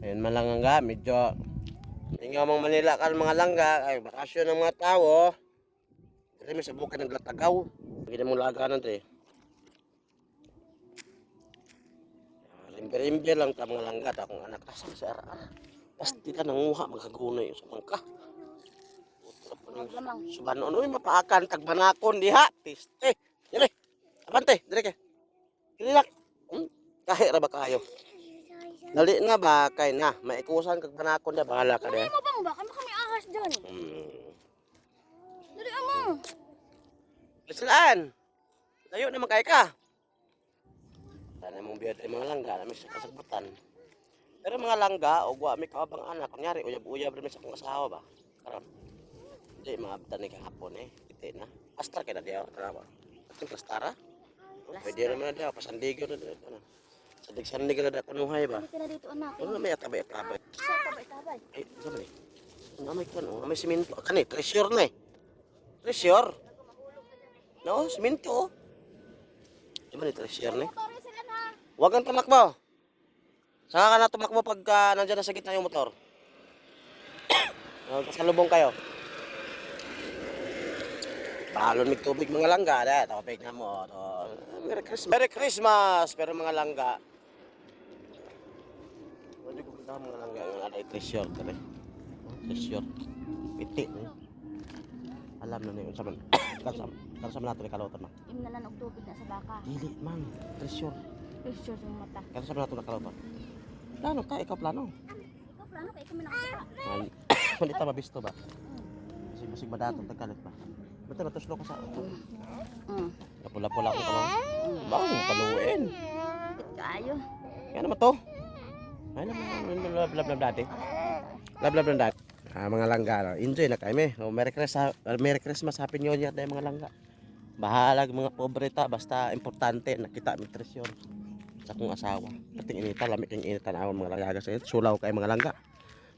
Ayun man lang nga, medyo hindi nga mga Manila ka mga langga, ay bakasyon ng mga tao. Kasi may sabukan naglatagaw. Hindi na mong laganan ito eh. Rimbe-rimbe lang ta mga langga, akong anak asal sa ara-ara. Pasti ka nanguha, magkagunay sa mangka. Subano ano yung mapaakan, tagbanakon diha. Piste. Dire, abante, dire ka. Dire lang. Kahit ra ba kayo? Dali na ba kay na maikusan kag banakon na bahala ka Dali de. mo bang ba? Kami ahas dyan. Dali mo. Bislaan. Tayo na magkay ka. Sana mong biyad mga langga na may kasagbutan. Pero mga langga o wa may kaabang anak, kunyari uyab-uyab rin sa kong asawa ba. Karon. Di maabtan ni kahapon eh. Ite na. Pastar kay na diya trabaho. Ating plastara? Pwede naman na diya pasandigo na diya. Sandig-sandig na diya kanuhay ba. Dali ka na dito anak. Ano may atabay-atabay. Sa tabay-tabay. Ay, sama ni. Amay ko ano, amay simento. Kani, treasure na eh. Treasure. No, simento oh. Diba ni treasure na eh. Motorin sila na. Huwag kang tumakbo. Saka ka na tumakbo pagka nandyan na sa gitna yung motor. Kasalubong kayo. Balon mig tubig mga langga. Tubig na mo. Merry Christmas. Merry Christmas. Pero mga langga. Hindi ko kita mga langga. Yung ada treasure. Treasure. Piti. Alam na yun. Saman. Karsam nato ni kalotan na. Imnalan og tubig na sa baka. Dili man. Treasure. Picture sa mata. Karsam nato na kalotan. Plano ka? Ikaw plano. Ikaw plano kay kami nakakita. Hindi ta mabisto ba? Masig madato tagkalit ba? Basta matuslo ka sa ako. Napula-pula ko ka. Bang paluin. Kayo. Kaya naman to. Ay naman lab dati. Lab dati. Mga langga, enjoy na kami. Merry Christmas, Happy New Year dahil mga langga. Bahalag mga pobreta, basta importante nakita mi treasure sa akong asawa. Kating inita, lamig ang inita na mga langga sa ito. Sulaw kayo mga langga.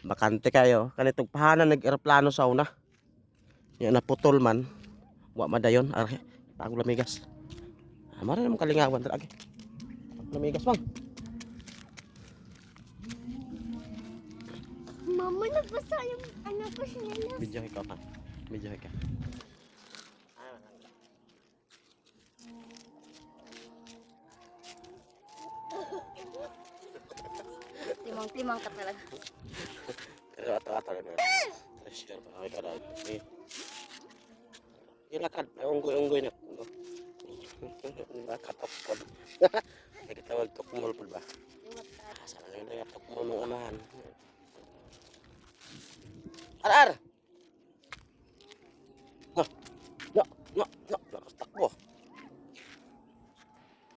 Bakante kayo. Kanitong pahanan nag-aeroplano sa una. Yan naputol man. Wa madayon. Aray, pagong lamigas. Mara naman kalingawan. Lagi. Lamigas bang. Mama, nagbasa yung anak ko siya. Video ikaw ka. Video ikaw. Timang-timang ka talaga. Pero ato-ato na. Treasure ba? Ay kada. Ilakad. Unggoy-unggoy na. Katokpon. Ay katawag tukmol po ba? Asa na yung tukmol ng amahan. Ar-ar!